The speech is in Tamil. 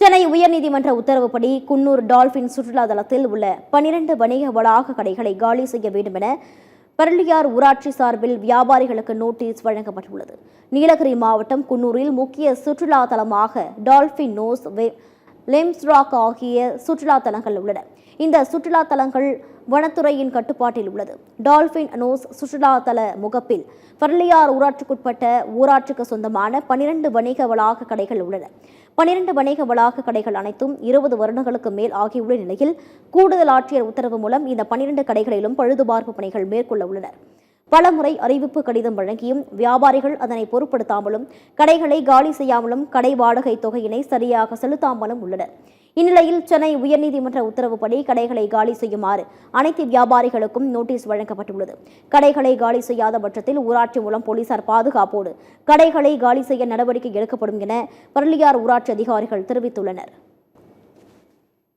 சென்னை உயர்நீதிமன்ற உத்தரவுப்படி குன்னூர் டால்பின் சுற்றுலா தலத்தில் உள்ள 12 வணிக வளாக கடைகளை காலி செய்ய வேண்டும் என பரளியார் ஊராட்சி சார்பில் வியாபாரிகளுக்கு நோட்டீஸ் வழங்கப்பட்டுள்ளது. நீலகிரி மாவட்டம் குன்னூரில் முக்கிய சுற்றுலா தலமாக டால்பின் நோஸ், லெம்ஸ் ராக் ஆகிய சுற்றுலா தலங்கள் உள்ளன. இந்த சுற்றுலா தலங்கள் வனத்துறையின் கட்டுப்பாட்டில் உள்ளது. டால்பின் நோஸ் சுற்றுலா தல முகப்பில் பரளியார் ஊராட்சிக்குட்பட்ட ஊராட்சிக்கு சொந்தமான 12 வணிக வளாக கடைகள் உள்ளன. 12 வணிக வளாக கடைகள் அனைத்தும் 20 வருடங்களுக்கு மேல் ஆகியுள்ள நிலையில் கூடுதல் ஆட்சியர் உத்தரவு மூலம் இந்த 12 கடைகளிலும் பழுதுபார்ப்பு பணிகள் மேற்கொள்ள உள்ளனர். பலமுறை அறிவிப்பு கடிதம் வழங்கியும் வியாபாரிகள் அதனை பொருட்படுத்தாமலும் கடைகளை காலி செய்யாமலும் கடை வாடகை தொகையினை சரியாக செலுத்தாமலும் உள்ளனர். இந்நிலையில் சென்னை உயர்நீதிமன்ற உத்தரவுப்படி கடைகளை காலி செய்யுமாறு அனைத்து வியாபாரிகளுக்கும் நோட்டீஸ் வழங்கப்பட்டுள்ளது. கடைகளை காலி செய்யாத பட்சத்தில் ஊராட்சி மூலம் போலீசார் பாதுகாப்போடு கடைகளை காலி செய்ய நடவடிக்கை எடுக்கப்படும் என பரளியார் ஊராட்சி அதிகாரிகள் தெரிவித்துள்ளனர்.